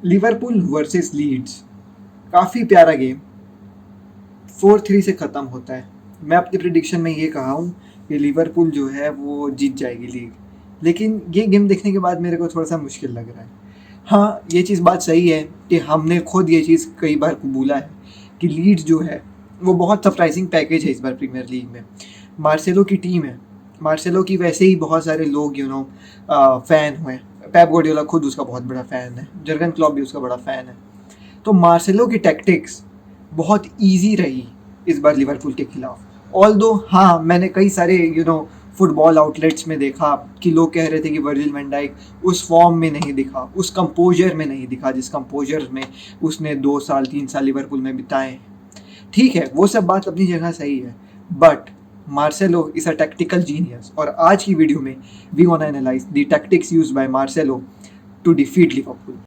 Liverpool versus Leeds, काफ़ी प्यारा game 4-3 से ख़त्म होता है। मैं अपनी प्रिडिक्शन में ये कहा हूँ कि लिवरपूल जो है वो जीत जाएगी लीग, लेकिन ये गेम देखने के बाद मेरे को थोड़ा सा मुश्किल लग रहा है। हाँ, ये चीज़ बात सही है कि हमने खुद ये चीज़ कई बार कबूला है कि लीड्स जो है वो बहुत सरप्राइजिंग पैकेज है इस बार प्रीमियर लीग में। मार्सेलो की टीम है, मार्सेलो की वैसे ही बहुत सारे लोग फ़ैन हुए। पेप गार्डियोला खुद उसका बहुत बड़ा फ़ैन है, जर्गन क्लॉप भी उसका बड़ा फ़ैन है। तो मार्सेलो की टैक्टिक्स बहुत ईजी रही इस बार लिवरपूल के खिलाफ। ऑल्दो हाँ, मैंने कई सारे फुटबॉल आउटलेट्स में देखा कि लोग कह रहे थे कि वर्जिल वैन डाइक उस फॉर्म में नहीं दिखा, उस कंपोजर में नहीं दिखा जिस कंपोजर में उसने 2 साल 3 साल लिवरपूल में बिताए। ठीक है, वो सब बात अपनी जगह सही है, but Marcelo is a tactical genius, और आज की वीडियो में we gonna analyse the tactics used by Marcelo to defeat Liverpool.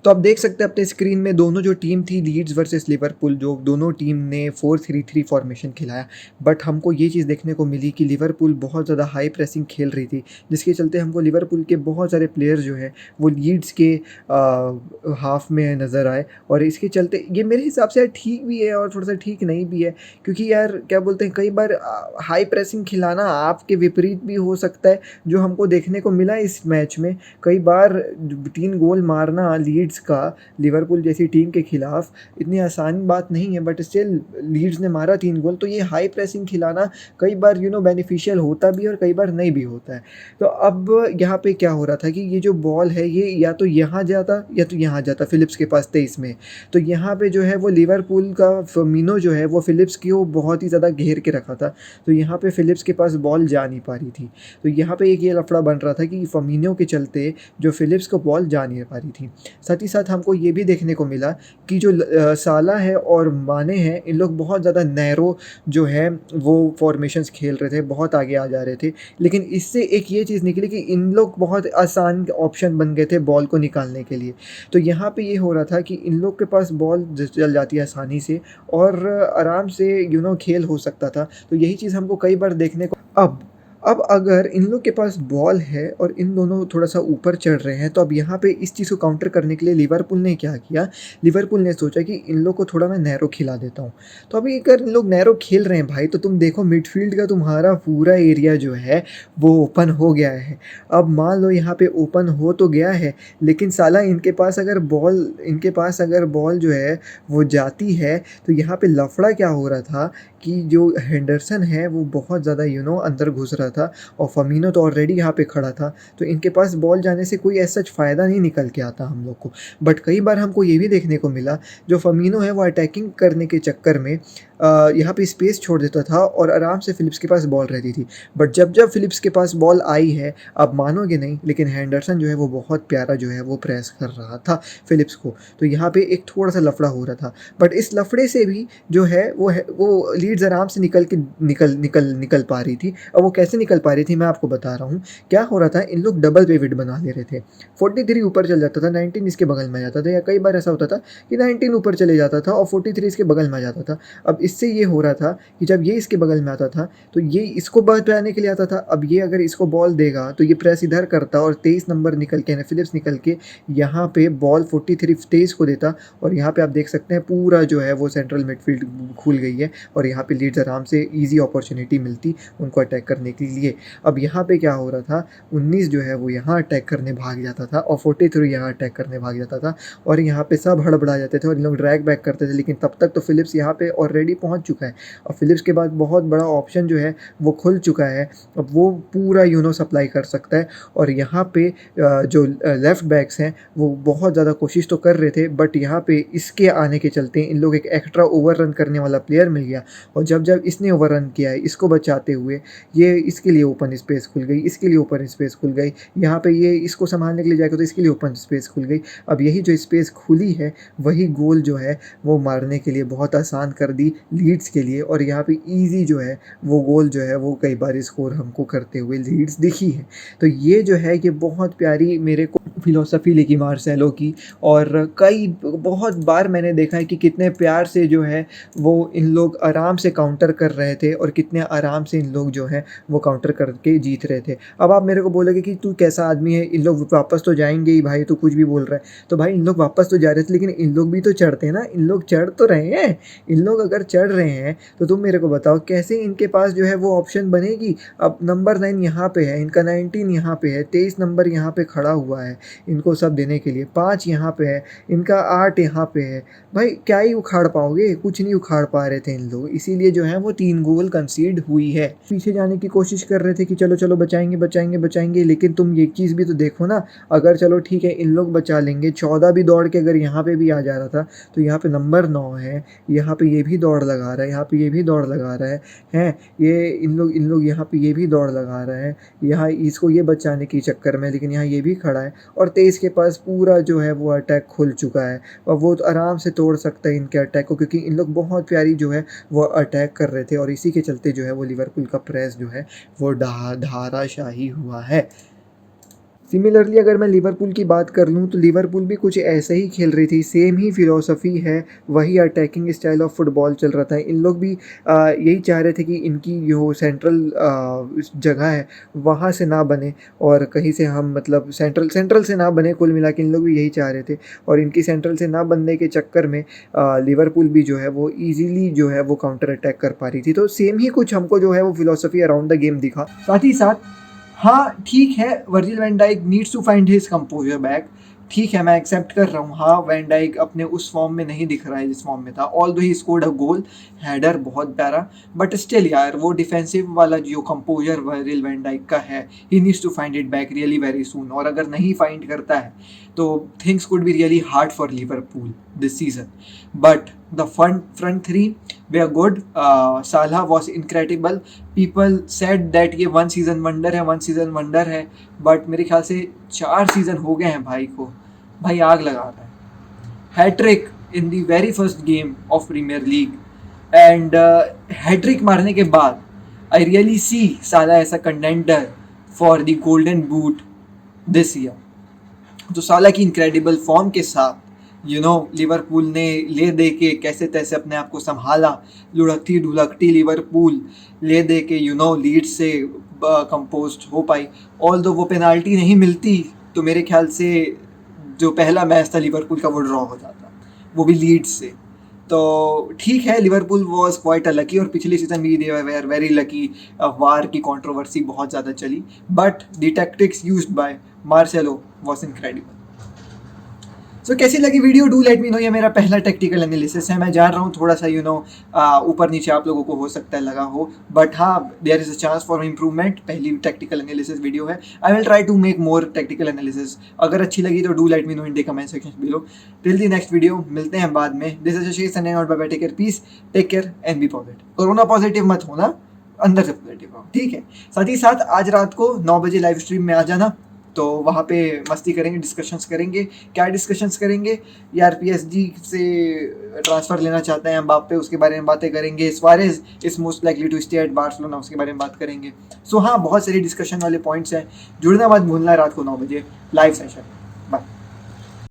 तो आप देख सकते हैं अपने स्क्रीन में दोनों जो टीम थी लीड्स वर्सेस लिवरपूल, जो दोनों टीम ने 4-3-3 फॉर्मेशन खिलाया। बट हमको ये चीज़ देखने को मिली कि लिवरपूल बहुत ज़्यादा हाई प्रेसिंग खेल रही थी, जिसके चलते हमको लिवरपूल के बहुत सारे प्लेयर जो है वो लीड्स के हाफ में नज़र आए। और इसके चलते ये मेरे हिसाब से यार ठीक भी है और थोड़ा सा ठीक नहीं भी है, क्योंकि यार क्या बोलते हैं, कई बार हाई प्रेसिंग खिलाना आपके विपरीत भी हो सकता है, जो हमको देखने को मिला इस मैच में। कई बार 3 गोल मारना लीड्स का लिवरपूल जैसी टीम के खिलाफ इतनी आसान बात नहीं है, बट स्टिल लीड्स ने मारा 3 गोल। तो ये हाई प्रेसिंग खिलाना कई बार बेनिफिशियल होता भी है और कई बार नहीं भी होता है। तो अब यहाँ पे क्या हो रहा था कि ये जो बॉल है ये या तो यहाँ जाता या तो यहाँ जाता फिलिप्स के पास 23 में। तो यहाँ पे जो है वो लिवरपूल का फर्मिनो जो है वो फिलिप्स की वो बहुत ही ज़्यादा घेर के रखा था, तो यहाँ पे फिलिप्स के पास बॉल जा नहीं पा रही थी। तो यहाँ पे एक ये लफड़ा बन रहा था कि फर्मिनो के चलते जो फिलिप्स को बॉल जा नहीं पा रही थी। साथ ही साथ हमको ये भी देखने को मिला कि जो साला है और माने हैं, इन लोग बहुत ज़्यादा नैरो जो है वो फॉर्मेशंस खेल रहे थे, बहुत आगे आ जा रहे थे। लेकिन इससे एक ये चीज़ निकली कि इन लोग बहुत आसान ऑप्शन बन गए थे बॉल को निकालने के लिए। तो यहाँ पे ये हो रहा था कि इन लोग के पास बॉल चल जाती है आसानी से और आराम से खेल हो सकता था। तो यही चीज़ हमको कई बार देखने को अब अगर इन लोग के पास बॉल है और इन दोनों थोड़ा सा ऊपर चढ़ रहे हैं, तो अब यहाँ पे इस चीज़ को काउंटर करने के लिए लिवरपूल ने क्या किया, लिवरपूल ने सोचा कि इन लोग को थोड़ा मैं नैरो खिला देता हूँ। तो अभी अगर इन लोग नैरो खेल रहे हैं भाई, तो तुम देखो मिडफील्ड का तुम्हारा पूरा एरिया जो है वो ओपन हो गया है। अब मान लो यहाँ पे ओपन हो तो गया है, लेकिन साला इनके पास अगर बॉल जो है वो जाती है, तो यहाँ पे लफड़ा क्या हो रहा था कि जो हेंडरसन है वो बहुत ज़्यादा अंदर घुस रहा था और फर्मिनो तो ऑलरेडी यहाँ पे खड़ा था। तो इनके पास बॉल जाने से कोई ऐसा फ़ायदा नहीं निकल के आता हम लोग को। बट कई बार हमको ये भी देखने को मिला, जो फर्मिनो है वो अटैकिंग करने के चक्कर में यहाँ पे स्पेस छोड़ देता था और आराम से फिलिप्स के पास बॉल रहती थी। बट जब फिलिप्स के पास बॉल आई है, आप मानोगे नहीं, लेकिन हेंडरसन जो है वो बहुत प्यारा जो है वो प्रेस कर रहा था फिलिप्स को। तो यहाँ पे एक थोड़ा सा लफड़ा हो रहा था, बट इस लफड़े से भी जो है वो लीड्स आराम से निकल पा रही थी। और वो कैसे निकल पा रही थी मैं आपको बता रहा हूँ। क्या हो रहा था, इन लोग डबल पिवट बना ले रहे थे। 43 ऊपर चल जाता था, 19 इसके बगल में आ जाता था, या कई बार ऐसा होता था कि 19 ऊपर चले जाता था और 43 इसके बगल में आ जाता था। अब इससे ये हो रहा था कि जब ये इसके बगल में आता था तो ये इसको बॉल पे आने के लिए आता था। अब ये अगर इसको बॉल देगा तो ये प्रेस इधर करता और 23 नंबर निकल के फिलिप्स निकल के यहाँ पे बॉल 43 23 को देता। और यहाँ पे आप देख सकते हैं पूरा जो है वो सेंट्रल मिडफील्ड खुल गई है और यहाँ पे लीड्स आराम से ईजी अपॉर्चुनिटी मिलती उनको अटैक करने के लिए। अब यहाँ पे क्या हो रहा था, 19 जो है वो यहाँ अटैक करने भाग जाता था और 43 यहाँ अटैक करने भाग जाता था और यहाँ पे सब हड़बड़ा जाते थे और इन लोग ड्रैग बैक करते थे। लेकिन तब तक तो फिलिप्स यहाँ पे ऑलरेडी पहुँच चुका है और फिलिप्स के बाद बहुत बड़ा ऑप्शन जो है वो खुल चुका है। अब वो पूरा सप्लाई कर सकता है। और यहाँ पे जो लेफ़्ट बैक्स हैं वो बहुत ज़्यादा कोशिश तो कर रहे थे, बट यहाँ पे इसके आने के चलते इन लोग एक एक्स्ट्रा ओवर रन करने वाला प्लेयर मिल गया और जब इसने ओवर रन किया है इसको बचाते हुए, ये इसके लिए ओपन स्पेस खुल गई, इसके लिए ओपन स्पेस खुल गई, यहाँ पे ये इसको संभालने के लिए जाएगा तो इसके लिए ओपन स्पेस खुल गई। अब यही जो स्पेस खुली है वही गोल जो है वो मारने के लिए बहुत आसान कर दी लीड्स के लिए, और यहाँ पे ईज़ी जो है वो गोल जो है वो कई बार स्कोर हमको करते हुए लीड्स दिखी है। तो ये जो है ये बहुत प्यारी मेरे को फ़िलॉसफ़ी लगी मार्सेलो की, और कई बहुत बार मैंने देखा है कि कितने प्यार से जो है वो इन लोग आराम से काउंटर कर रहे थे, और कितने आराम से इन लोग जो हैं वो काउंटर करके जीत रहे थे। अब आप मेरे को बोलोगे कि तू कैसा आदमी है, इन लोग वापस तो जाएँगे ही भाई, तू कुछ भी बोल रहा है। तो भाई इन लोग वापस तो जा रहे थे, लेकिन इन लोग भी तो चढ़ते हैं ना, इन लोग चढ़ तो रहे हैं। इन लोग अगर चढ़ रहे हैं तो तुम मेरे को बताओ कैसे इनके पास जो है वो ऑप्शन बनेगी। अब नंबर 9 यहाँ पे है, इनका 19 यहाँ पे है, 23 नंबर यहाँ पे खड़ा हुआ है इनको सब देने के लिए, 5 यहाँ पे है, इनका 8 यहाँ पे है। भाई क्या ही उखाड़ पाओगे, कुछ नहीं उखाड़ पा रहे थे इन लोग, इसीलिए जो है वो 3 गोल कंसीड हुई है। पीछे जाने की कोशिश कर रहे थे कि चलो चलो बचाएंगे बचाएंगे बचाएंगे, लेकिन तुम ये चीज़ भी तो देखो ना, अगर चलो ठीक है इन लोग बचा लेंगे, 14 भी दौड़ के अगर यहाँ पे भी आ जा रहा था, तो यहाँ पे नंबर 9 है, यहाँ पे ये भी दौड़ लगा रहा है, यहाँ पे ये भी दौड़ लगा रहा है, हैं ये इन लोग यहाँ पे ये भी दौड़ लगा रहा है, यहाँ इसको ये बचाने के चक्कर में, लेकिन यहाँ ये भी खड़ा है, और 23 के पास पूरा जो है वो अटैक खुल चुका है, और वो तो आराम से तोड़ सकता है इनके अटैक को, क्योंकि इन लोग बहुत प्यारी जो है वो अटैक कर रहे थे, और इसी के चलते जो है वो लिवरपूल का प्रेस जो है वो धाराशाही हुआ है। सिमिलरली अगर मैं लिवरपूल की बात कर लूँ तो लिवरपूल भी कुछ ऐसे ही खेल रही थी, सेम ही फ़िलॉसफ़ी है, वही अटैकिंग स्टाइल ऑफ फुटबॉल चल रहा था। इन लोग भी यही चाह रहे थे कि इनकी जो सेंट्रल जगह है वहाँ से ना बने, और कहीं से हम मतलब सेंट्रल से ना बने, कुल मिला के इन लोग भी यही चाह रहे थे, और इनकी सेंट्रल से ना बनने के चक्कर में लिवरपूल भी जो है वो ईज़िली जो है वो काउंटर अटैक कर पा रही थी। तो सेम ही कुछ हमको जो है वो फ़िलॉसफ़ी अराउंड द गेम दिखा। साथ ही साथ हाँ, ठीक है, Virgil van Dijk needs to find his composure back. ठीक है, मैं एक्सेप्ट कर रहा हूँ, हाँ, वैन डाइक अपने उस फॉर्म में नहीं दिख रहा है जिस फॉर्म में था। Although he scored a goal, header बहुत प्यारा, बट स्टिल यार वो डिफेंसिव वाला जो कंपोज़र वर्जिल वैन डाइक का है, he needs to find it back really very soon, और अगर नहीं फाइंड करता है तो things could be really hard for Liverpool this season. But the front three were good. Salah was incredible. People said that ये one season wonder है, but मेरे ख्याल से 4 सीज़न हो गए हैं भाई को, भाई आग लगा रहा है। Hat-trick in the very first game of Premier League, and hat-trick मारने के बाद I really see Salah as a contender for the golden boot this year. तो साला की इनक्रेडिबल फॉर्म के साथ लिवरपूल ने ले दे के कैसे तैसे अपने आप को संभाला, लुढ़कती ढुलकती लिवरपूल ले दे के लीड्स से कंपोस्ट हो पाई। ऑल्दो वो पेनाल्टी नहीं मिलती तो मेरे ख्याल से जो पहला मैच था लिवरपूल का वो ड्रॉ हो जाता, वो भी लीड्स से। तो ठीक है, Liverpool was quite a lucky, और पिछले सीजन भी दे वर वेरी लकी। वार की कंट्रोवर्सी बहुत ज़्यादा चली, but the tactics used by Marcelo was incredible. So कैसी लगी video, do let me know. ये मेरा पहला टेक्टिकल एनालिसिस है, मैं जान रहा हूँ थोड़ा सा ऊपर नीचे आप लोगों को हो सकता है लगा हो, बट हाँ, there is a chance for improvement. पहली टेक्टिकल एनालिसिस वीडियो है, I will try to make more tactical analysis. अगर अच्छी लगी तो do let me know in the comment section below. Till the next video, मिलते हैं बाद में। This is Ashish Sunny, not bye, take care, peace, take care and be positive. Corona positive मत होना, अंदर से पॉजिटिव हो, ठीक है। साथ ही साथ आज रात को 9 बजे लाइव स्ट्रीम में आ जाना, तो वहाँ पे मस्ती करेंगे, डिस्कशंस करेंगे। क्या डिस्कशंस करेंगे यार, PSG से ट्रांसफ़र लेना चाहते हैं एम्बाप्पे, उसके बारे में बातें करेंगे। Suarez is most likely to stay at Barcelona, उसके बारे में बात करेंगे। सो हाँ, बहुत सारी डिस्कशन वाले पॉइंट्स हैं। जुड़ना मत भूलना रात को 9 बजे लाइव सेशन।